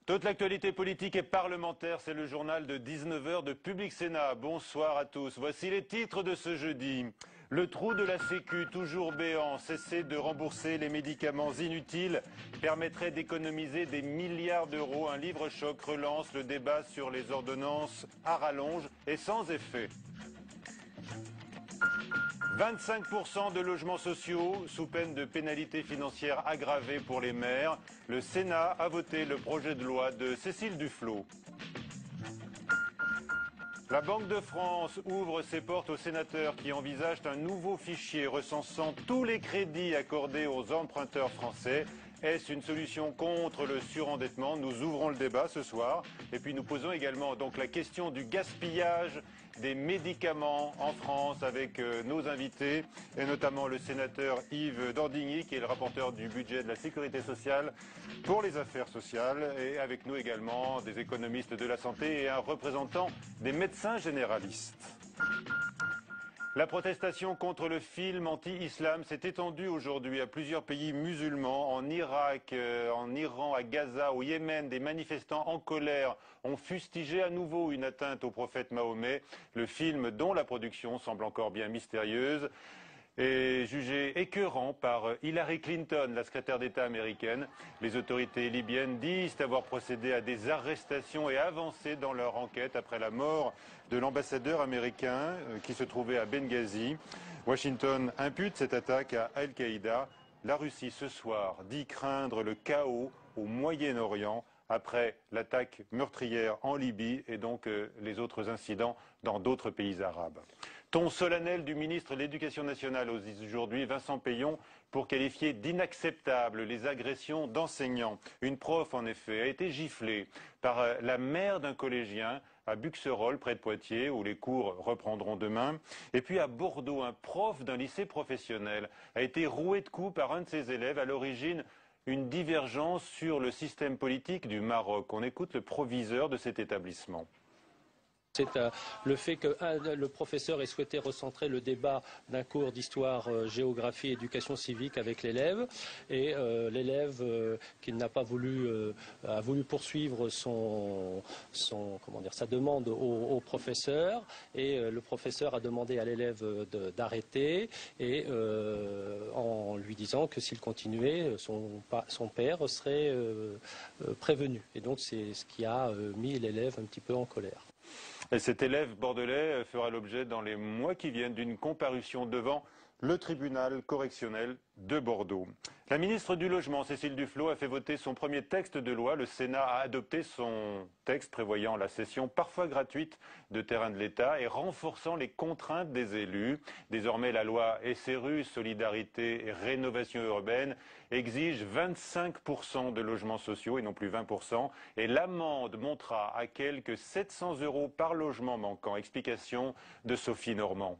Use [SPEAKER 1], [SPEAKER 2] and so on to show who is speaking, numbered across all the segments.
[SPEAKER 1] Toute l'actualité politique et parlementaire, c'est le journal de 19 h de Public Sénat. Bonsoir à tous. Voici les titres de ce jeudi. Le trou de la Sécu, toujours béant, cesser de rembourser les médicaments inutiles permettrait d'économiser des milliards d'euros. Un livre-choc relance le débat sur les ordonnances à rallonge et sans effet. 25% de logements sociaux sous peine de pénalités financières aggravées pour les maires. Le Sénat a voté le projet de loi de Cécile Duflot. La Banque de France ouvre ses portes aux sénateurs qui envisagent un nouveau fichier recensant tous les crédits accordés aux emprunteurs français. Est-ce une solution contre le surendettement? Nous ouvrons le débat ce soir. Et puis nous posons également donc la question du gaspillage des médicaments en France avec nos invités, et notamment le sénateur Yves Dordigny, qui est le rapporteur du budget de la Sécurité sociale pour les affaires sociales, et avec nous également des économistes de la santé et un représentant des médecins généralistes. La protestation contre le film anti-islam s'est étendue aujourd'hui à plusieurs pays musulmans. En Irak, en Iran, à Gaza, au Yémen, des manifestants en colère ont fustigé à nouveau une atteinte au prophète Mahomet. Le film, dont la production semble encore bien mystérieuse, est jugé écœurant par Hillary Clinton, la secrétaire d'État américaine. Les autorités libyennes disent avoir procédé à des arrestations et avancé dans leur enquête après la mort de l'ambassadeur américain qui se trouvait à Benghazi. Washington impute cette attaque à Al-Qaïda. La Russie ce soir dit craindre le chaos au Moyen-Orient après l'attaque meurtrière en Libye et donc les autres incidents dans d'autres pays arabes. Ton solennel du ministre de l'Éducation nationale aujourd'hui, Vincent Peillon, pour qualifier d'inacceptables les agressions d'enseignants. Une prof, en effet, a été giflée par la mère d'un collégien à Buxerolles, près de Poitiers, où les cours reprendront demain. Et puis à Bordeaux, un prof d'un lycée professionnel a été roué de coups par un de ses élèves, à l'origine une divergence sur le système politique du Maroc. On écoute le proviseur de cet établissement.
[SPEAKER 2] C'est le fait que le professeur ait souhaité recentrer le débat d'un cours d'histoire, géographie, éducation civique avec l'élève, et l'élève qui n'a pas voulu a voulu poursuivre sa demande au professeur, et le professeur a demandé à l'élève d'arrêter, et en lui disant que s'il continuait, son père serait prévenu. Et donc c'est ce qui a mis l'élève un petit peu en colère.
[SPEAKER 1] Et cet élève bordelais fera l'objet dans les mois qui viennent d'une comparution devant le tribunal correctionnel de Bordeaux. La ministre du Logement, Cécile Duflot, a fait voter son premier texte de loi. Le Sénat a adopté son texte prévoyant la cession parfois gratuite de terrains de l'État et renforçant les contraintes des élus. Désormais, la loi SRU, Solidarité et Rénovation urbaine, exige 25% de logements sociaux et non plus 20%. Et l'amende montera à quelques 700 € par logement manquant. Explication de Sophie Normand.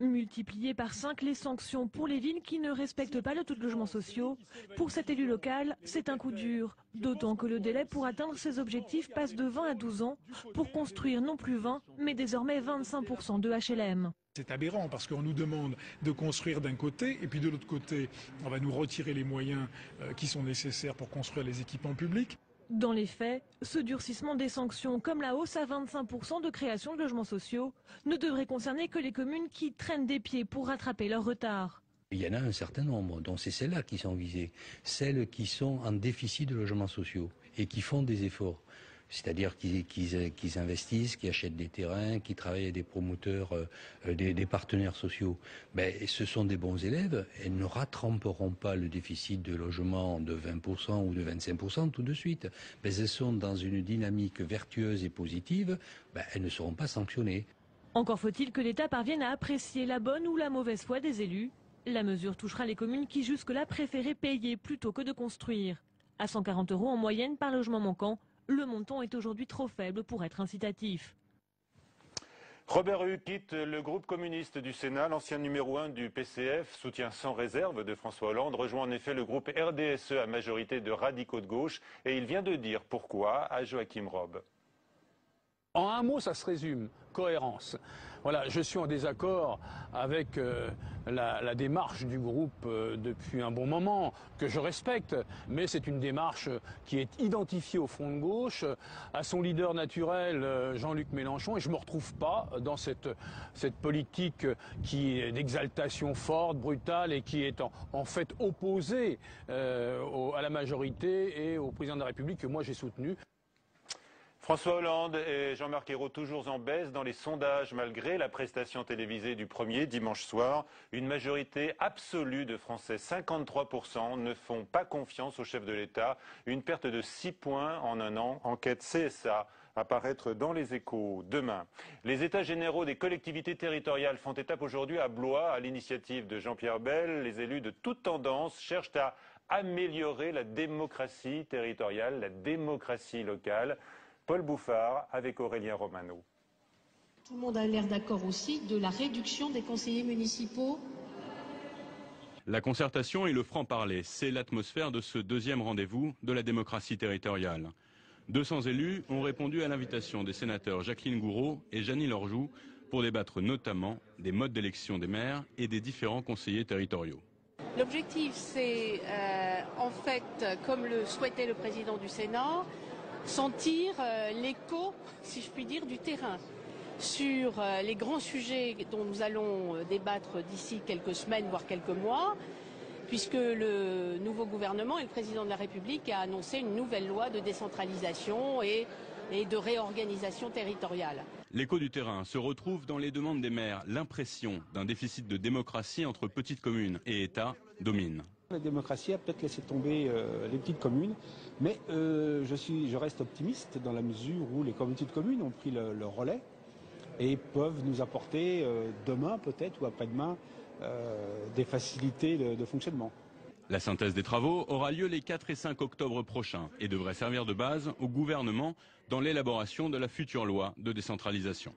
[SPEAKER 3] Multiplier par 5 les sanctions pour les villes qui ne respectent pas le taux de logements sociaux, pour cet élu local, c'est un coup dur. D'autant que le délai pour atteindre ces objectifs passe de 20 à 12 ans pour construire non plus 20, mais désormais 25% de HLM.
[SPEAKER 4] C'est aberrant parce qu'on nous demande de construire d'un côté et puis de l'autre côté, on va nous retirer les moyens qui sont nécessaires pour construire les équipements publics.
[SPEAKER 3] Dans les faits, ce durcissement des sanctions, comme la hausse à 25% de création de logements sociaux, ne devrait concerner que les communes qui traînent des pieds pour rattraper leur retard.
[SPEAKER 5] Il y en a un certain nombre, donc c'est celles-là qui sont visées, celles qui sont en déficit de logements sociaux et qui font des efforts. C'est-à-dire qu'ils investissent, qu'ils achètent des terrains, qu'ils travaillent avec des promoteurs, des partenaires sociaux. Ce sont des bons élèves. Elles ne rattraperont pas le déficit de logement de 20% ou de 25% tout de suite. Elles sont dans une dynamique vertueuse et positive. Elles ne seront pas sanctionnées.
[SPEAKER 3] Encore faut-il que l'État parvienne à apprécier la bonne ou la mauvaise foi des élus. La mesure touchera les communes qui jusque-là préféraient payer plutôt que de construire. À 140 € en moyenne par logement manquant, le montant est aujourd'hui trop faible pour être incitatif.
[SPEAKER 1] Robert Hue quitte le groupe communiste du Sénat. L'ancien numéro 1 du PCF, soutien sans réserve de François Hollande, rejoint en effet le groupe RDSE à majorité de radicaux de gauche. Et il vient de dire pourquoi à Joachim Robe.
[SPEAKER 6] En un mot, ça se résume, cohérence. Voilà, je suis en désaccord avec la démarche du groupe depuis un bon moment, que je respecte, mais c'est une démarche qui est identifiée au front de gauche, à son leader naturel, Jean-Luc Mélenchon, et je ne me retrouve pas dans cette politique qui est d'exaltation forte, brutale, et qui est en fait opposée à la majorité et au président de la République que moi j'ai soutenu.
[SPEAKER 1] François Hollande et Jean-Marc Ayrault toujours en baisse dans les sondages malgré la prestation télévisée du premier dimanche soir. Une majorité absolue de Français, 53%, ne font pas confiance au chef de l'État. Une perte de 6 points en un an. Enquête CSA à paraître dans les Échos demain. Les États généraux des collectivités territoriales font étape aujourd'hui à Blois à l'initiative de Jean-Pierre Bel. Les élus de toutes tendances cherchent à améliorer la démocratie territoriale, la démocratie locale. Paul Bouffard avec Aurélien Romano.
[SPEAKER 7] Tout le monde a l'air d'accord aussi de la réduction des conseillers municipaux.
[SPEAKER 8] La concertation et le franc-parler, c'est l'atmosphère de ce deuxième rendez-vous de la démocratie territoriale. 200 élus ont répondu à l'invitation des sénateurs Jacqueline Gouraud et Jeannie Lorjou pour débattre notamment des modes d'élection des maires et des différents conseillers territoriaux.
[SPEAKER 9] L'objectif, c'est en fait, comme le souhaitait le président du Sénat, sentir l'écho, si je puis dire, du terrain sur les grands sujets dont nous allons débattre d'ici quelques semaines, voire quelques mois, puisque le nouveau gouvernement et le président de la République a annoncé une nouvelle loi de décentralisation et de réorganisation territoriale.
[SPEAKER 8] L'écho du terrain se retrouve dans les demandes des maires. L'impression d'un déficit de démocratie entre petites communes et État domine.
[SPEAKER 10] La démocratie a peut-être laissé tomber les petites communes, mais je reste optimiste dans la mesure où les petites communes ont pris le relais et peuvent nous apporter demain peut-être ou après-demain des facilités de fonctionnement.
[SPEAKER 8] La synthèse des travaux aura lieu les 4 et 5 octobre prochains et devrait servir de base au gouvernement dans l'élaboration de la future loi de décentralisation.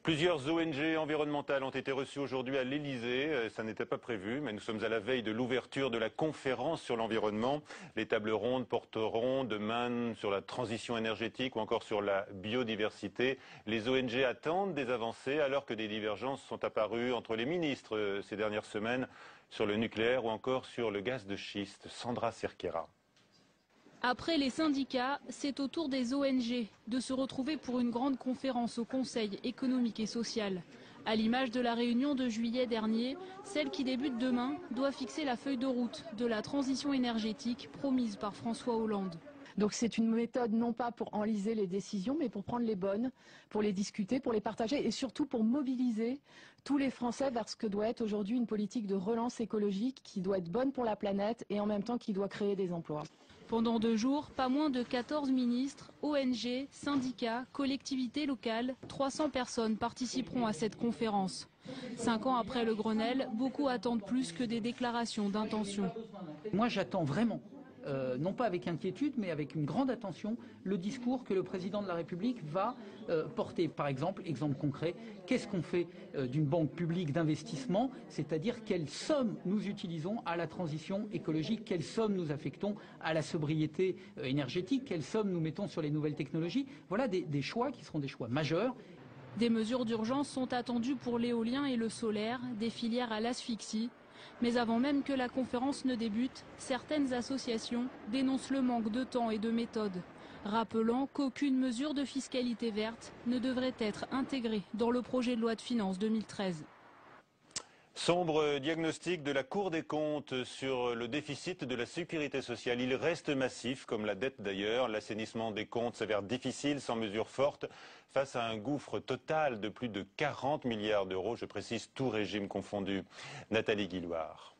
[SPEAKER 1] Plusieurs ONG environnementales ont été reçues aujourd'hui à l'Elysée. Ça n'était pas prévu, mais nous sommes à la veille de l'ouverture de la conférence sur l'environnement. Les tables rondes porteront demain sur la transition énergétique ou encore sur la biodiversité. Les ONG attendent des avancées alors que des divergences sont apparues entre les ministres ces dernières semaines sur le nucléaire ou encore sur le gaz de schiste. Sandra Cerquera.
[SPEAKER 11] Après les syndicats, c'est au tour des ONG de se retrouver pour une grande conférence au Conseil économique et social. À l'image de la réunion de juillet dernier, celle qui débute demain doit fixer la feuille de route de la transition énergétique promise par François Hollande.
[SPEAKER 12] Donc c'est une méthode non pas pour enliser les décisions, mais pour prendre les bonnes, pour les discuter, pour les partager et surtout pour mobiliser tous les Français vers ce que doit être aujourd'hui une politique de relance écologique qui doit être bonne pour la planète et en même temps qui doit créer des emplois.
[SPEAKER 11] Pendant 2 jours, pas moins de 14 ministres, ONG, syndicats, collectivités locales, 300 personnes participeront à cette conférence. 5 ans après le Grenelle, beaucoup attendent plus que des déclarations d'intention.
[SPEAKER 13] Moi j'attends vraiment, non pas avec inquiétude, mais avec une grande attention, le discours que le président de la République va porter. Par exemple, exemple concret, qu'est-ce qu'on fait d'une banque publique d'investissement, c'est-à-dire quelle somme nous utilisons à la transition écologique, quelle somme nous affectons à la sobriété énergétique, quelle somme nous mettons sur les nouvelles technologies. Voilà des choix qui seront des choix majeurs.
[SPEAKER 11] Des mesures d'urgence sont attendues pour l'éolien et le solaire, des filières à l'asphyxie. Mais avant même que la conférence ne débute, certaines associations dénoncent le manque de temps et de méthode, rappelant qu'aucune mesure de fiscalité verte ne devrait être intégrée dans le projet de loi de finances 2013.
[SPEAKER 1] Sombre diagnostic de la Cour des comptes sur le déficit de la sécurité sociale. Il reste massif, comme la dette d'ailleurs. L'assainissement des comptes s'avère difficile sans mesures fortes face à un gouffre total de plus de 40 milliards d'euros. Je précise, tout régime confondu. Nathalie Guillouard.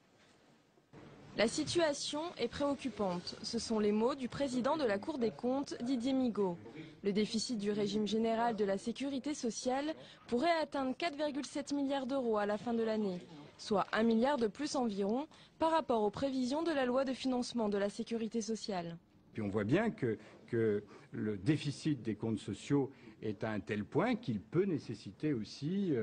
[SPEAKER 14] La situation est préoccupante. Ce sont les mots du président de la Cour des comptes, Didier Migaud. Le déficit du régime général de la sécurité sociale pourrait atteindre 4,7 milliards d'euros à la fin de l'année, soit 1 milliard de plus environ par rapport aux prévisions de la loi de financement de la sécurité sociale.
[SPEAKER 15] Puis on voit bien que le déficit des comptes sociaux est à un tel point qu'il peut nécessiter aussi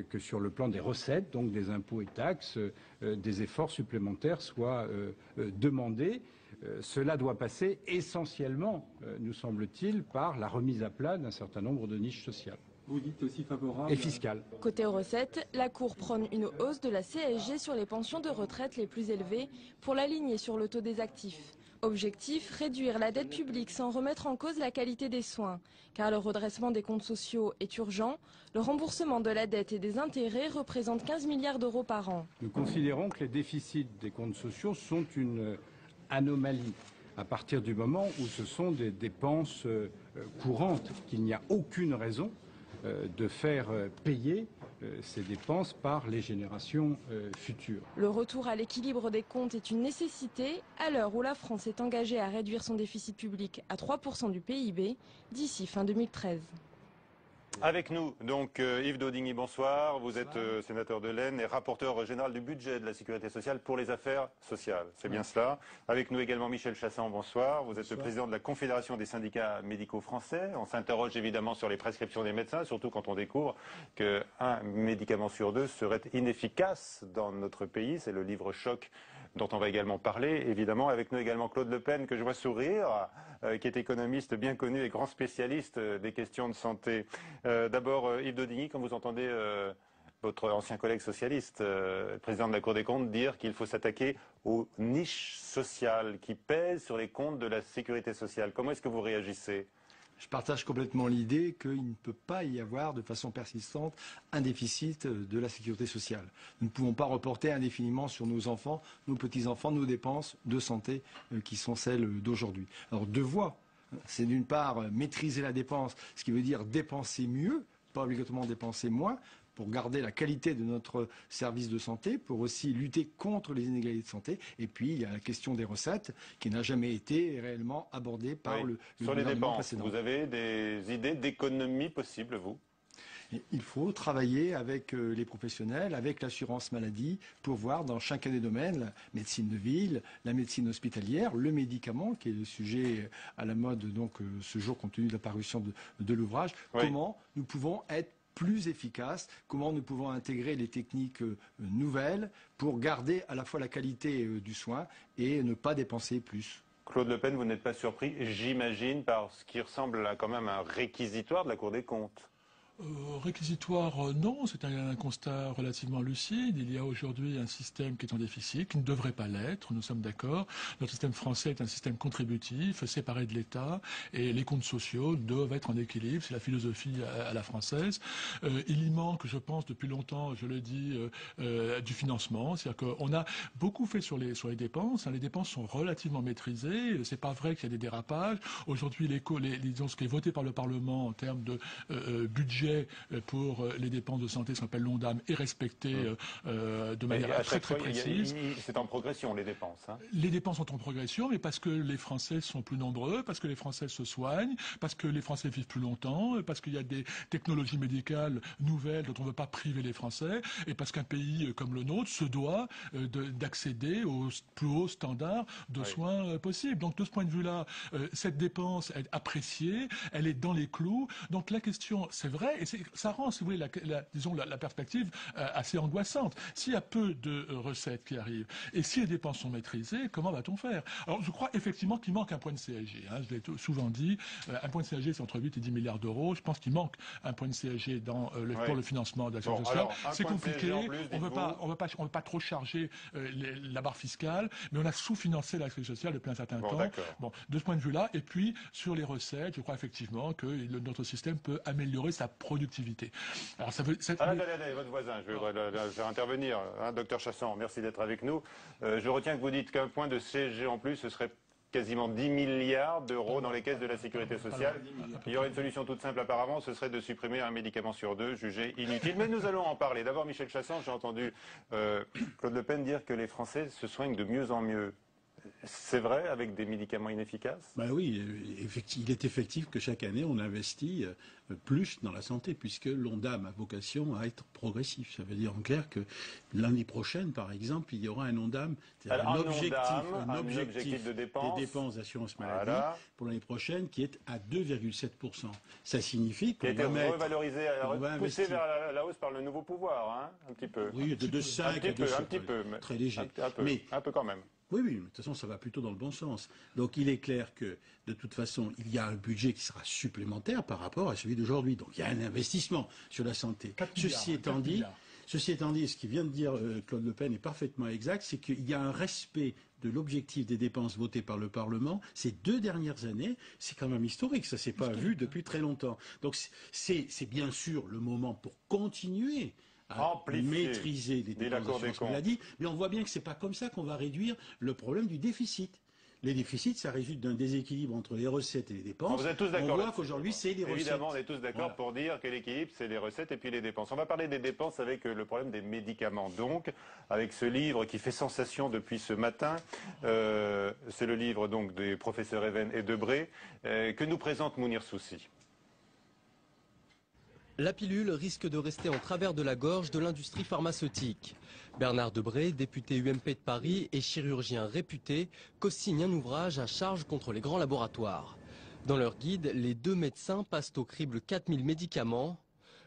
[SPEAKER 15] que sur le plan des recettes, donc des impôts et taxes, des efforts supplémentaires soient demandés. cela doit passer essentiellement, nous semble-t-il, par la remise à plat d'un certain nombre de niches sociales.
[SPEAKER 16] Vous dites aussi favorable.
[SPEAKER 15] Et fiscales.
[SPEAKER 14] Côté recettes, la Cour prône une hausse de la CSG sur les pensions de retraite les plus élevées pour l'aligner sur le taux des actifs. Objectif, réduire la dette publique sans remettre en cause la qualité des soins. Car le redressement des comptes sociaux est urgent. Le remboursement de la dette et des intérêts représente 15 milliards d'euros par an.
[SPEAKER 15] Nous considérons que les déficits des comptes sociaux sont une anomalie à partir du moment où ce sont des dépenses courantes, qu'il n'y a aucune raison de faire payer ces dépenses par les générations futures.
[SPEAKER 14] Le retour à l'équilibre des comptes est une nécessité à l'heure où la France est engagée à réduire son déficit public à 3% du PIB d'ici fin 2013.
[SPEAKER 1] Avec nous, donc Yves Daudigny, bonsoir. Vous êtes sénateur de l'Aisne et rapporteur général du budget de la Sécurité sociale pour les affaires sociales. C'est bien cela. Avec nous également Michel Chassan, bonsoir. Vous êtes le président de la Confédération des syndicats médicaux français. On s'interroge évidemment sur les prescriptions des médecins, surtout quand on découvre qu'un médicament sur deux serait inefficace dans notre pays. C'est le livre choc dont on va également parler, évidemment. Avec nous également Claude Le Pen, que je vois sourire, qui est économiste bien connu et grand spécialiste des questions de santé. D'abord, Yves Daudigny, quand vous entendez votre ancien collègue socialiste, président de la Cour des comptes, dire qu'il faut s'attaquer aux niches sociales qui pèsent sur les comptes de la sécurité sociale, comment est-ce que vous réagissez ?
[SPEAKER 17] Je partage complètement l'idée qu'il ne peut pas y avoir de façon persistante un déficit de la sécurité sociale. Nous ne pouvons pas reporter indéfiniment sur nos enfants, nos petits-enfants, nos dépenses de santé qui sont celles d'aujourd'hui. Alors deux voies. C'est d'une part maîtriser la dépense, ce qui veut dire dépenser mieux, pas obligatoirement dépenser moins, pour garder la qualité de notre service de santé, pour aussi lutter contre les inégalités de santé. Et puis, il y a la question des recettes qui n'a jamais été réellement abordée par le gouvernement précédent.
[SPEAKER 1] Vous avez des idées d'économie possibles, vous ?
[SPEAKER 17] Il faut travailler avec les professionnels, avec l'assurance maladie, pour voir dans chacun des domaines, la médecine de ville, la médecine hospitalière, le médicament, qui est le sujet à la mode donc ce jour compte tenu de la parution de l'ouvrage, comment nous pouvons être plus efficace, comment nous pouvons intégrer les techniques nouvelles pour garder à la fois la qualité du soin et ne pas dépenser plus.
[SPEAKER 1] Claude Le Pen, vous n'êtes pas surpris, j'imagine, par ce qui ressemble à quand même un réquisitoire de la Cour des comptes.
[SPEAKER 18] Réquisitoire, non, c'est un constat relativement lucide. Il y a aujourd'hui un système qui est en déficit, qui ne devrait pas l'être, nous sommes d'accord. Notre système français est un système contributif, séparé de l'État, et les comptes sociaux doivent être en équilibre, c'est la philosophie à la française. Il y manque, je pense, depuis longtemps, je le dis, du financement, c'est-à-dire qu'on a beaucoup fait sur les dépenses, les dépenses sont relativement maîtrisées, c'est pas vrai qu'il y a des dérapages. Aujourd'hui, disons, ce qui est voté par le Parlement en termes de budget pour les dépenses de santé, ce qu'on appelle l'ONDAM, est respecté de manière très précise.
[SPEAKER 1] C'est en progression, les dépenses. Hein.
[SPEAKER 18] Les dépenses sont en progression, mais parce que les Français sont plus nombreux, parce que les Français se soignent, parce que les Français vivent plus longtemps, parce qu'il y a des technologies médicales nouvelles dont on ne veut pas priver les Français, et parce qu'un pays comme le nôtre se doit d'accéder aux plus hauts standards de soins possibles. Donc de ce point de vue-là, cette dépense est appréciée, elle est dans les clous. Donc la question, c'est vrai, et ça rend, si vous voulez, la perspective assez angoissante. S'il y a peu de recettes qui arrivent, et si les dépenses sont maîtrisées, comment va-t-on faire? Alors je crois effectivement qu'il manque un point de CSG. Hein, je l'ai souvent dit, un point de CSG c'est entre 8 et 10 milliards d'euros. Je pense qu'il manque un point de CSG pour le financement de la sécurité sociale. C'est compliqué, on ne veut pas trop charger la barre fiscale, mais on a sous-financé la sécurité sociale depuis un certain temps. Bon, de ce point de vue-là, et puis sur les recettes, je crois effectivement que notre système peut améliorer sa productivité. Alors ça veut.
[SPEAKER 1] Attendez, votre voisin, je vais faire intervenir. Hein, docteur Chassan, merci d'être avec nous. Je retiens que vous dites qu'un point de CSG en plus, ce serait quasiment 10 milliards d'euros dans les caisses de la sécurité sociale. Il y aurait une solution toute simple apparemment, ce serait de supprimer un médicament sur deux, jugé inutile. Mais nous allons en parler. D'abord, Michel Chassan, j'ai entendu Claude Le Pen dire que les Français se soignent de mieux en mieux. C'est vrai, avec des médicaments inefficaces?
[SPEAKER 19] Oui, il est effectif que chaque année, on investit plus dans la santé, puisque l'ONDAM a vocation à être progressif. Ça veut dire en clair que l'année prochaine, par exemple, il y aura un ONDAM,
[SPEAKER 1] un objectif
[SPEAKER 19] de dépenses, des dépenses d'assurance maladie pour l'année prochaine qui est à 2,7%. Ça signifie qu'on va mettre...
[SPEAKER 1] revalorisé, poussé vers la hausse par le nouveau pouvoir, hein, un petit peu.
[SPEAKER 19] Oui, de 5 à 2,
[SPEAKER 1] un petit peu,
[SPEAKER 19] très léger.
[SPEAKER 1] Un peu quand même.
[SPEAKER 19] Oui, de toute façon, ça va plutôt dans le bon sens. Donc, il est clair que, de toute façon, il y a un budget qui sera supplémentaire par rapport à celui d'aujourd'hui. Donc, il y a un investissement sur la santé. Ceci étant dit, ce qui vient de dire Claude Le Pen est parfaitement exact, c'est qu'il y a un respect de l'objectif des dépenses votées par le Parlement. Ces 2 dernières années, c'est quand même historique. Ça ne s'est pas vu depuis très longtemps. Donc, c'est bien sûr le moment pour continuer à maîtriser les dépenses d'assurance maladie, mais on voit bien que ce n'est pas comme ça qu'on va réduire le problème du déficit. Les déficits, ça résulte d'un déséquilibre entre les recettes et les dépenses.
[SPEAKER 1] Vous êtes tous d'accord.
[SPEAKER 19] On voit qu'aujourd'hui, c'est les recettes.
[SPEAKER 1] Évidemment, on est tous d'accord pour dire que l'équilibre, c'est les recettes et puis les dépenses. On va parler des dépenses avec le problème des médicaments. Donc, avec ce livre qui fait sensation depuis ce matin, c'est le livre donc des professeurs Even et Debré, que nous présente Mounir Soussi.
[SPEAKER 16] La pilule risque de rester en travers de la gorge de l'industrie pharmaceutique. Bernard Debré, député UMP de Paris et chirurgien réputé, co-signe un ouvrage à charge contre les grands laboratoires. Dans leur guide, les 2 médecins passent au crible 4000 médicaments.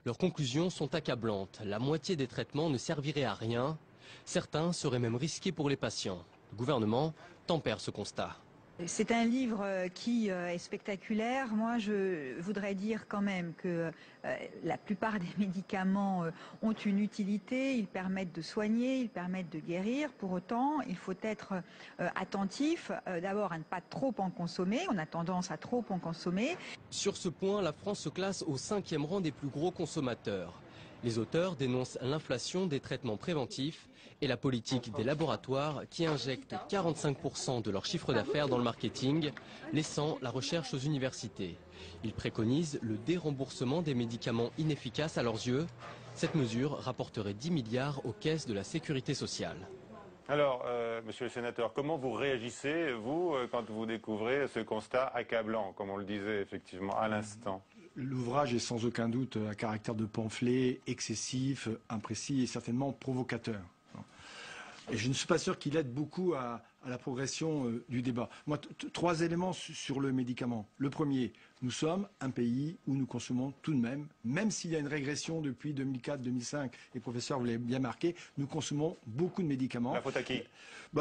[SPEAKER 16] Leurs conclusions sont accablantes. La moitié des traitements ne serviraient à rien. Certains seraient même risqués pour les patients. Le gouvernement tempère ce constat.
[SPEAKER 20] C'est un livre qui est spectaculaire. Moi, je voudrais dire quand même que la plupart des médicaments ont une utilité. Ils permettent de soigner, ils permettent de guérir. Pour autant, il faut être attentif, d'abord à ne pas trop en consommer. On a tendance à trop en consommer.
[SPEAKER 16] Sur ce point, la France se classe au 5e rang des plus gros consommateurs. Les auteurs dénoncent l'inflation des traitements préventifs et la politique des laboratoires qui injectent 45% de leur chiffre d'affaires dans le marketing, laissant la recherche aux universités. Ils préconisent le déremboursement des médicaments inefficaces à leurs yeux. Cette mesure rapporterait 10 milliards aux caisses de la sécurité sociale.
[SPEAKER 1] Alors, monsieur le sénateur, comment vous réagissez, vous, quand vous découvrez ce constat accablant, comme on le disait effectivement à l'instant ?
[SPEAKER 17] L'ouvrage est sans aucun doute à caractère de pamphlet, excessif, imprécis et certainement provocateur. Et je ne suis pas sûr qu'il aide beaucoup à la progression du débat. Moi, 3 éléments sur le médicament. Le premier, nous sommes un pays où nous consommons tout de même s'il y a une régression depuis 2004-2005, et professeur, vous l'avez bien marqué, nous consommons beaucoup de médicaments.
[SPEAKER 1] La faute à qui ?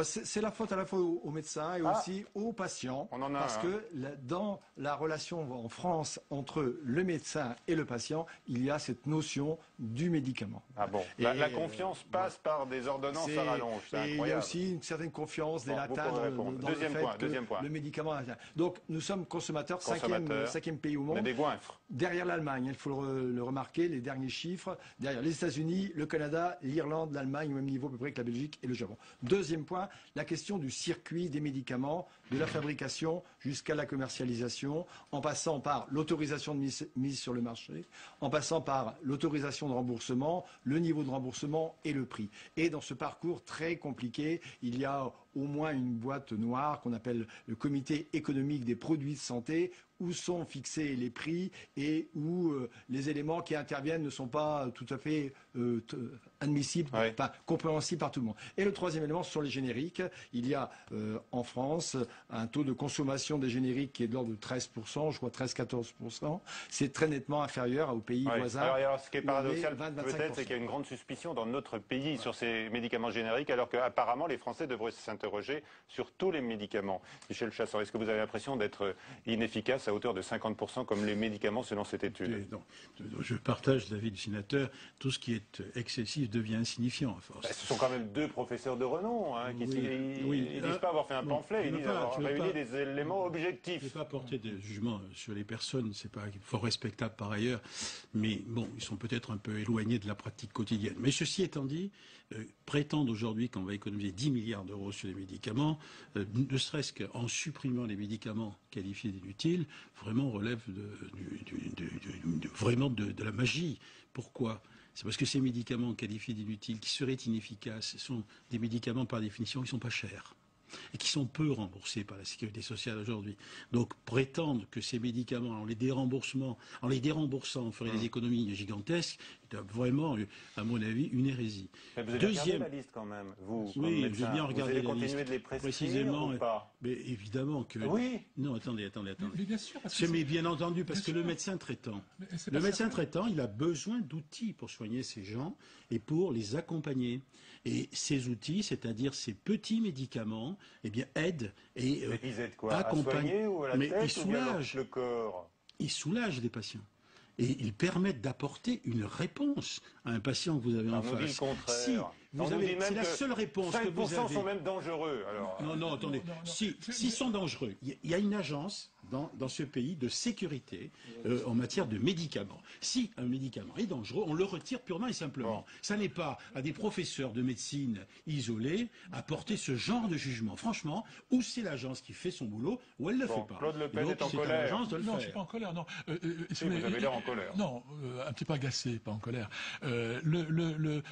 [SPEAKER 17] C'est la faute à la fois aux médecins et aussi aux patients.
[SPEAKER 1] On en a
[SPEAKER 17] parce que dans la relation en France entre le médecin et le patient, il y a cette notion du médicament.
[SPEAKER 1] Ah bon. La confiance passe par des ordonnances à rallonge, c'est incroyable.
[SPEAKER 17] Et il y a aussi une certaine confiance des latins dans
[SPEAKER 1] deuxième point.
[SPEAKER 17] Le médicament. Donc nous sommes consommateurs, 5e pays au monde.
[SPEAKER 1] Mais des goinfres.
[SPEAKER 17] Derrière l'Allemagne, il faut le remarquer, les derniers chiffres, derrière les États-Unis, le Canada, l'Irlande, l'Allemagne, au même niveau à peu près que la Belgique et le Japon. Deuxième point, la question du circuit des médicaments, de la fabrication jusqu'à la commercialisation, en passant par l'autorisation de mise sur le marché, en passant par l'autorisation de remboursement, le niveau de remboursement et le prix. Et dans ce parcours très compliqué, il y a au moins une boîte noire qu'on appelle le comité économique des produits de santé, où sont fixés les prix et où les éléments qui interviennent ne sont pas tout à fait admissibles, enfin compréhensibles par tout le monde. Et le troisième élément, ce sont les génériques. Il y a en France un taux de consommation des génériques qui est de l'ordre de 13%, je crois 13-14%. C'est très nettement inférieur aux pays voisins.
[SPEAKER 1] Alors, ce qui est paradoxal peut-être, c'est qu'il y a une grande suspicion dans notre pays sur ces médicaments génériques, alors qu'apparemment les Français devraient s'interroger sur tous les médicaments. Michel Chassor, est-ce que vous avez l'impression d'être inefficace à hauteur de 50% comme les médicaments selon cette étude?
[SPEAKER 19] Je partage l'avis du sénateur. Tout ce qui est excessif devient insignifiant à force.
[SPEAKER 1] Ce sont quand même 2 professeurs de renom qui ils disent pas avoir fait un pamphlet, ils disent avoir réuni des éléments objectifs.
[SPEAKER 19] Je ne vais pas porter de jugement sur les personnes, c'est pas fort respectable par ailleurs, mais bon, ils sont peut-être un peu éloignés de la pratique quotidienne. Mais ceci étant dit, prétendre aujourd'hui qu'on va économiser 10 milliards d'euros sur les médicaments, ne serait-ce qu'en supprimant les médicaments qualifiés d'inutiles, vraiment relève vraiment de la magie. Pourquoi ? C'est parce que ces médicaments qualifiés d'inutiles, qui seraient inefficaces, sont des médicaments par définition qui ne sont pas chers et qui sont peu remboursés par la sécurité sociale aujourd'hui. Donc prétendre que ces médicaments, en les déremboursant, on ferait des économies gigantesques, vraiment, à mon avis, une hérésie.
[SPEAKER 1] Mais vous avez regardé la liste quand même, vous, comme
[SPEAKER 19] oui,
[SPEAKER 1] médecin.
[SPEAKER 19] j'ai bien regardé
[SPEAKER 1] vous allez
[SPEAKER 19] la
[SPEAKER 1] continuer
[SPEAKER 19] liste.
[SPEAKER 1] de les prescrire
[SPEAKER 19] Précisément,
[SPEAKER 1] ou pas?
[SPEAKER 19] Mais évidemment que...
[SPEAKER 1] Oui.
[SPEAKER 19] Non, attendez.
[SPEAKER 18] Mais bien sûr, parce que
[SPEAKER 19] Mais bien entendu, parce que
[SPEAKER 18] sûr.
[SPEAKER 19] le médecin traitant,
[SPEAKER 18] c'est pas certain.
[SPEAKER 19] il a besoin d'outils pour soigner ces gens et pour les accompagner. Et ces outils, c'est-à-dire ces petits médicaments, eh bien, aident et
[SPEAKER 1] ils aident quoi?
[SPEAKER 19] accompagnent.
[SPEAKER 1] À soigner ou à la
[SPEAKER 19] mais
[SPEAKER 1] tête,
[SPEAKER 19] ils
[SPEAKER 1] ou bien
[SPEAKER 19] soulagent
[SPEAKER 1] le corps?
[SPEAKER 19] Ils soulagent les patients. Et ils permettent d'apporter une réponse à un patient que vous avez en
[SPEAKER 1] On nous dit
[SPEAKER 19] face.
[SPEAKER 1] le contraire.
[SPEAKER 19] Si vous avez, c'est la seule réponse que vous
[SPEAKER 1] 5%
[SPEAKER 19] avez.
[SPEAKER 1] sont même dangereux. Alors.
[SPEAKER 19] Non, attendez. S'ils sont dangereux, il y a une agence dans ce pays de sécurité en matière de médicaments. Si un médicament est dangereux, on le retire purement et simplement. Ça n'est pas à des professeurs de médecine isolés à porter ce genre de jugement. Franchement, ou c'est l'agence qui fait son boulot, ou elle ne le fait pas.
[SPEAKER 1] Claude Le Pen est en
[SPEAKER 19] c'est
[SPEAKER 1] colère.
[SPEAKER 19] à l'agence de le
[SPEAKER 18] Non,
[SPEAKER 19] faire.
[SPEAKER 18] je suis pas en colère, non.
[SPEAKER 1] Si, vous avez l'air en colère.
[SPEAKER 18] Non, un petit peu agacé, pas en colère.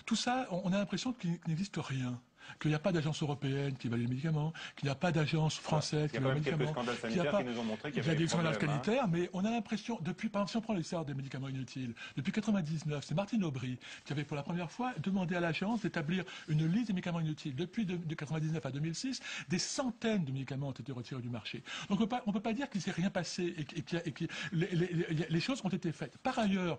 [SPEAKER 18] Tout ça, on a l'impression qu'il n'existe rien. Qu'il n'y a pas d'agence européenne qui valide les médicaments, qu'il n'y a pas d'agence française qui valide les médicaments.
[SPEAKER 1] Il y a quand même quelques scandales sanitaires qui nous ont montré qu'il y avait
[SPEAKER 18] des
[SPEAKER 1] des
[SPEAKER 18] scandales
[SPEAKER 1] problèmes.
[SPEAKER 18] sanitaires, mais on a l'impression, par exemple, si on prend l'histoire des médicaments inutiles, depuis 1999, c'est Martine Aubry qui avait pour la première fois demandé à l'agence d'établir une liste des médicaments inutiles. Depuis de 1999 à 2006, des centaines de médicaments ont été retirés du marché. Donc on ne peut pas dire qu'il ne s'est rien passé et que les choses ont été faites. Par ailleurs,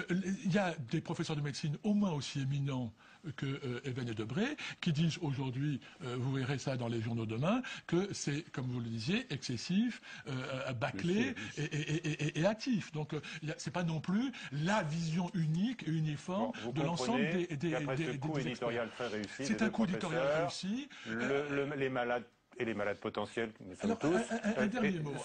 [SPEAKER 18] il y a des professeurs de médecine au moins aussi éminents que Even et Debré, qui disent aujourd'hui, vous verrez ça dans les journaux demain, que c'est, comme vous le disiez, excessif, bâclé et hâtif. Donc c'est pas non plus la vision unique et uniforme de l'ensemble des
[SPEAKER 1] coup éditorial très réussi.
[SPEAKER 18] C'est un coup éditorial réussi.
[SPEAKER 1] Les malades et les malades potentiels, nous sommes tous,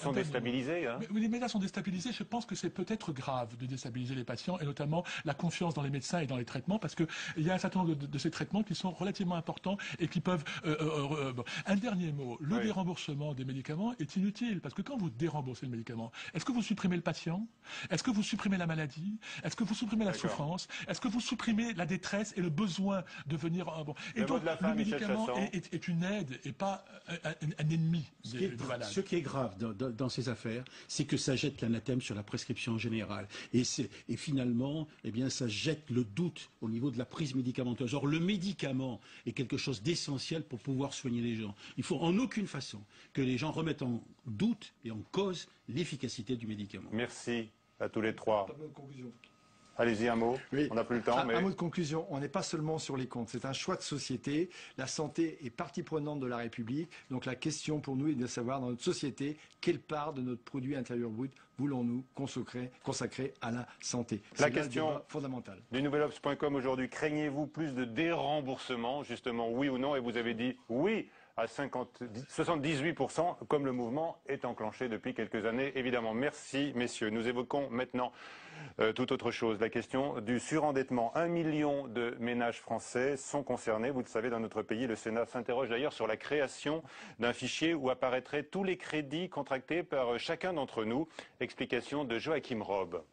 [SPEAKER 1] sont déstabilisés. Hein.
[SPEAKER 18] Mais les médias sont déstabilisés. Je pense que c'est peut-être grave de déstabiliser les patients, et notamment la confiance dans les médecins et dans les traitements, parce qu'il y a un certain nombre de ces traitements qui sont relativement importants et qui peuvent... Un dernier mot. Le déremboursement des médicaments est inutile, parce que quand vous déremboursez le médicament, est-ce que vous supprimez le patient? Est-ce que vous supprimez la maladie? Est-ce que vous supprimez la souffrance? Est-ce que vous supprimez la détresse et le besoin de venir... Et donc, le médicament est une aide et pas un ennemi du malade.
[SPEAKER 19] Ce qui est grave dans ces affaires, c'est que ça jette l'anathème sur la prescription générale. Et finalement, eh bien, ça jette le doute au niveau de la prise médicamenteuse. Or, le médicament est quelque chose d'essentiel pour pouvoir soigner les gens. Il faut en aucune façon que les gens remettent en doute et en cause l'efficacité du médicament.
[SPEAKER 1] Merci à tous les trois. Allez-y, un mot.
[SPEAKER 17] Oui.
[SPEAKER 1] On n'a plus le temps.
[SPEAKER 17] Un mot de conclusion. On n'est pas seulement sur les comptes. C'est un choix de société. La santé est partie prenante de la République. Donc la question pour nous est de savoir dans notre société quelle part de notre produit intérieur brut voulons-nous consacrer à la santé.
[SPEAKER 1] La question
[SPEAKER 17] fondamentale.
[SPEAKER 1] Du nouvelobs.com aujourd'hui. Craignez-vous plus de déremboursement, justement, oui ou non? Et vous avez dit oui à 78%, comme le mouvement est enclenché depuis quelques années, évidemment. Merci, messieurs. Nous évoquons maintenant tout autre chose. La question du surendettement. 1 million de ménages français sont concernés. Vous le savez, dans notre pays, le Sénat s'interroge d'ailleurs sur la création d'un fichier où apparaîtraient tous les crédits contractés par chacun d'entre nous. Explication de Joachim Robe.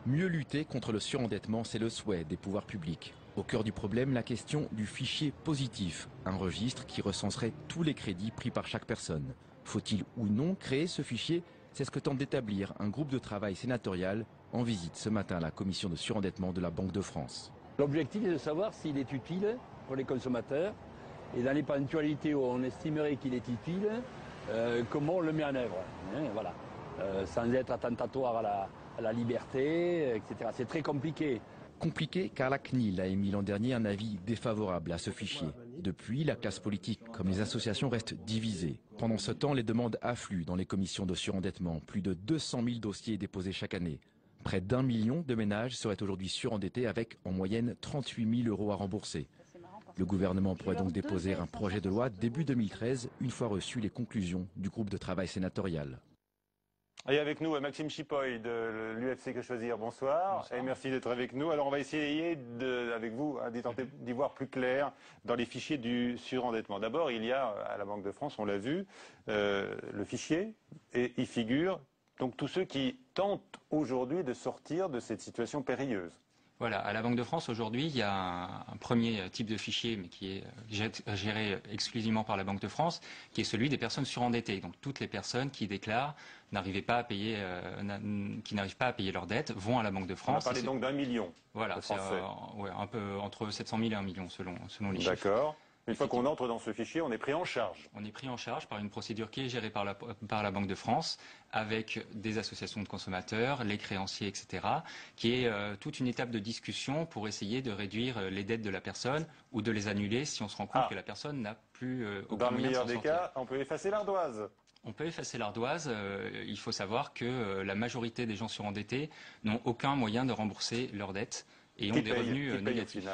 [SPEAKER 21] Mieux lutter contre le surendettement, c'est le souhait des pouvoirs publics. Au cœur du problème, la question du fichier positif, un registre qui recenserait tous les crédits pris par chaque personne. Faut-il ou non créer ce fichier? C'est ce que tente d'établir un groupe de travail sénatorial en visite ce matin à la commission de surendettement de la Banque de France.
[SPEAKER 22] L'objectif est de savoir s'il est utile pour les consommateurs et dans l'éventualité où on estimerait qu'il est utile, comment on le met en œuvre. Voilà. Sans être attentatoire à la liberté, etc. C'est très compliqué.
[SPEAKER 21] Compliqué car la CNIL a émis l'an dernier un avis défavorable à ce fichier. Depuis, la classe politique comme les associations restent divisées. Pendant ce temps, les demandes affluent dans les commissions de surendettement. Plus de 200 000 dossiers déposés chaque année. Près d'1 million de ménages seraient aujourd'hui surendettés avec en moyenne 38 000 euros à rembourser. Le gouvernement pourrait donc déposer un projet de loi début 2013, une fois reçues les conclusions du groupe de travail sénatorial.
[SPEAKER 1] Et avec nous, Maxime Chipoy de l'UFC Que Choisir. Bonsoir. Bonsoir. Et merci d'être avec nous. Alors, on va essayer, avec vous, d'y voir plus clair dans les fichiers du surendettement. D'abord, il y a, à la Banque de France, on l'a vu, le fichier, et il figure donc tous ceux qui tentent aujourd'hui de sortir de cette situation périlleuse.
[SPEAKER 2] Voilà, à la Banque de France, aujourd'hui, il y a un premier type de fichier, mais qui est géré exclusivement par la Banque de France, qui est celui des personnes surendettées. Donc toutes les personnes qui déclarent qui n'arrivent pas à payer leurs dettes vont à la Banque de France.
[SPEAKER 1] On a parlé donc d'1 million.
[SPEAKER 2] Voilà, c'est un peu entre 700 000 et 1 million selon les chiffres.
[SPEAKER 1] D'accord. Une fois qu'on entre dans ce fichier, on est pris en charge.
[SPEAKER 2] On est pris en charge par une procédure qui est gérée par la Banque de France, avec des associations de consommateurs, les créanciers, etc., qui est toute une étape de discussion pour essayer de réduire les dettes de la personne ou de les annuler si on se rend compte que la personne n'a plus aucun moyen de s'en sortir.
[SPEAKER 1] Dans le meilleur des cas, on peut effacer l'ardoise.
[SPEAKER 2] On peut effacer l'ardoise. Il faut savoir que la majorité des gens surendettés n'ont aucun moyen de rembourser leurs dettes et ont des revenus négatifs.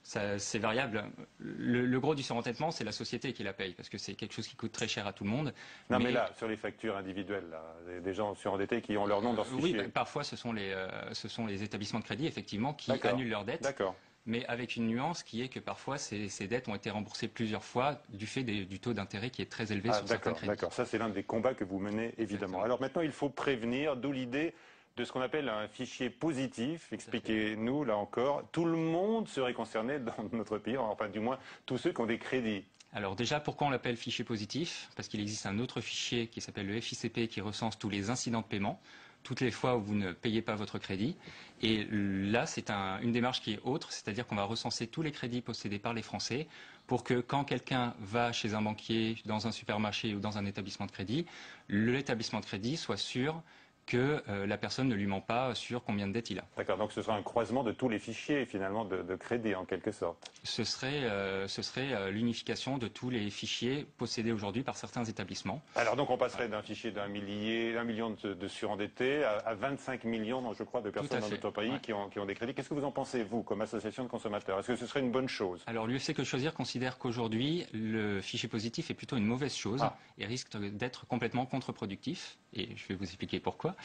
[SPEAKER 2] C'est variable. Le gros du surendettement, c'est la société qui la paye, parce que c'est quelque chose qui coûte très cher à tout le monde.
[SPEAKER 1] Non, mais là, sur les factures individuelles, là, des gens surendettés qui ont leur nom dans ce fichier.
[SPEAKER 2] Oui, parfois, ce sont les établissements de crédit, effectivement, qui annulent leurs dettes.
[SPEAKER 1] D'accord.
[SPEAKER 2] Mais avec une nuance qui est que parfois, ces dettes ont été remboursées plusieurs fois du fait du taux d'intérêt qui est très élevé sur certains crédits.
[SPEAKER 1] D'accord, ça c'est l'un des combats que vous menez, évidemment. Alors maintenant, il faut prévenir, d'où l'idée de ce qu'on appelle un fichier positif. Expliquez-nous, là encore, tout le monde serait concerné dans notre pays, enfin du moins tous ceux qui ont des crédits.
[SPEAKER 2] Alors déjà, pourquoi on l'appelle fichier positif? Parce qu'il existe un autre fichier qui s'appelle le FICP qui recense tous les incidents de paiement, toutes les fois où vous ne payez pas votre crédit. Et là, c'est une démarche qui est autre, c'est-à-dire qu'on va recenser tous les crédits possédés par les Français pour que quand quelqu'un va chez un banquier, dans un supermarché ou dans un établissement de crédit, l'établissement de crédit soit sûr que la personne ne lui ment pas sur combien de dettes il a.
[SPEAKER 1] D'accord, donc ce sera un croisement de tous les fichiers finalement de crédit en quelque sorte.
[SPEAKER 2] Ce serait l'unification de tous les fichiers possédés aujourd'hui par certains établissements.
[SPEAKER 1] Alors donc on passerait d'un fichier d'un million de surendettés à 25 millions, je crois, de personnes dans notre pays qui ont des crédits. Qu'est-ce que vous en pensez, vous, comme association de consommateurs? Est-ce que ce serait une bonne chose?
[SPEAKER 2] Alors l'UFC Que Choisir considère qu'aujourd'hui, le fichier positif est plutôt une mauvaise chose et risque d'être complètement contre-productif. Et je vais vous expliquer pourquoi.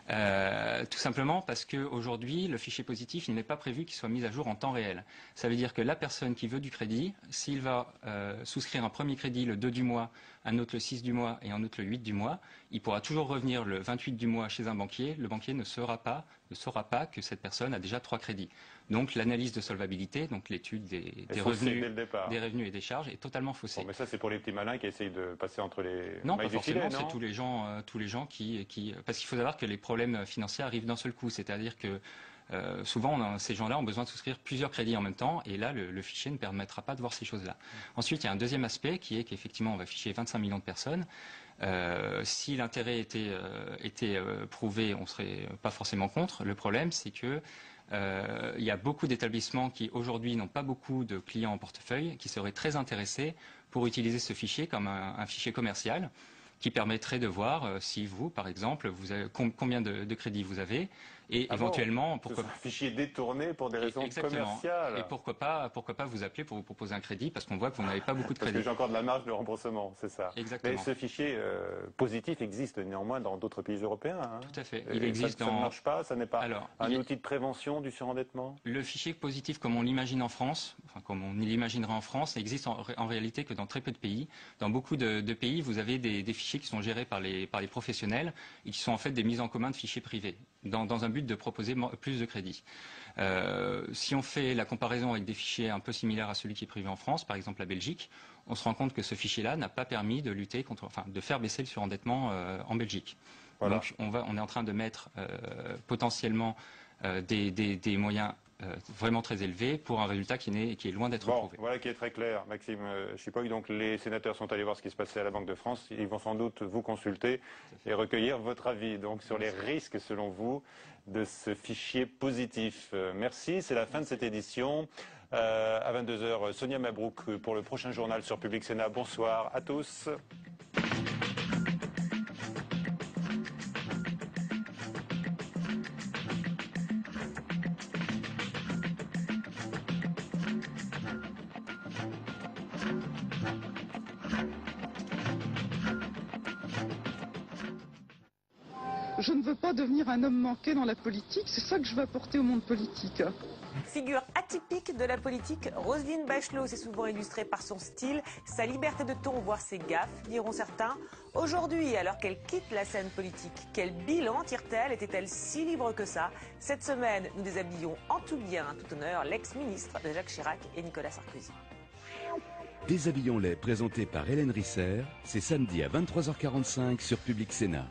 [SPEAKER 2] Tout simplement parce qu'aujourd'hui, le fichier positif, il n'est pas prévu qu'il soit mis à jour en temps réel. Ça veut dire que la personne qui veut du crédit, s'il va souscrire un premier crédit le 2 du mois, un autre le 6 du mois et un autre le 8 du mois, il pourra toujours revenir le 28 du mois chez un banquier. Le banquier ne saura pas que cette personne a déjà 3 crédits. Donc l'analyse de solvabilité, donc l'étude des revenus et des charges est totalement faussée.
[SPEAKER 1] Bon, mais ça c'est pour les petits malins qui essayent de passer entre les
[SPEAKER 2] non, pas forcément, c'est tous les gens qui parce qu'il faut savoir que les problèmes financiers arrivent d'un seul coup, c'est-à-dire que souvent ces gens-là ont besoin de souscrire plusieurs crédits en même temps et là le fichier ne permettra pas de voir ces choses-là. Ensuite, il y a un deuxième aspect qui est qu'effectivement on va ficher 25 millions de personnes. Si l'intérêt était prouvé, on ne serait pas forcément contre. Le problème, c'est que il y a beaucoup d'établissements qui aujourd'hui n'ont pas beaucoup de clients en portefeuille, qui seraient très intéressés pour utiliser ce fichier comme un fichier commercial qui permettrait de voir si vous, par exemple, combien de crédits vous avez et éventuellement
[SPEAKER 1] pourquoi un fichier détourné pour des raisons commerciales.
[SPEAKER 2] Et pourquoi pas vous appeler pour vous proposer un crédit parce qu'on voit que vous n'avez pas beaucoup de crédits.
[SPEAKER 1] Parce que j'ai encore de la marge de remboursement, c'est ça.
[SPEAKER 2] Exactement.
[SPEAKER 1] Mais ce fichier positif existe néanmoins dans d'autres pays européens. Hein.
[SPEAKER 2] Tout à fait. Il existe
[SPEAKER 1] ça ne marche pas, ça n'est pas un outil de prévention du surendettement.
[SPEAKER 2] Le fichier positif comme on l'imagine en France, enfin comme on l'imaginera en France, n'existe en réalité que dans très peu de pays. Dans beaucoup de pays, vous avez des fichiers qui sont gérés par les professionnels et qui sont en fait des mises en commun de fichiers privés dans un but de proposer plus de crédits. Si on fait la comparaison avec des fichiers un peu similaires à celui qui est prévu en France, par exemple la Belgique, on se rend compte que ce fichier-là n'a pas permis de lutter de faire baisser le surendettement en Belgique. Voilà. Donc on est en train de mettre potentiellement des moyens vraiment très élevés pour un résultat qui est loin d'être prouvé.
[SPEAKER 1] Voilà qui est très clair, Maxime Chipock. Donc les sénateurs sont allés voir ce qui se passait à la Banque de France. Ils vont sans doute vous consulter et recueillir votre avis donc sur les risques, selon vous, de ce fichier positif. Merci, c'est la fin de cette édition. À 22h, Sonia Mabrouk pour le prochain journal sur Public Sénat. Bonsoir à tous.
[SPEAKER 4] Je ne veux pas devenir un homme manqué dans la politique, c'est ça que je veux apporter au monde politique.
[SPEAKER 5] Figure atypique de la politique, Roselyne Bachelot s'est souvent illustrée par son style, sa liberté de ton, voire ses gaffes, diront certains. Aujourd'hui, alors qu'elle quitte la scène politique, quel bilan tire-t-elle? Était-elle si libre que ça? Cette semaine, nous déshabillons en tout bien, en tout honneur, l'ex-ministre de Jacques Chirac et Nicolas Sarkozy.
[SPEAKER 23] Déshabillons-les, présenté par Hélène Risser, c'est samedi à 23h45 sur Public Sénat.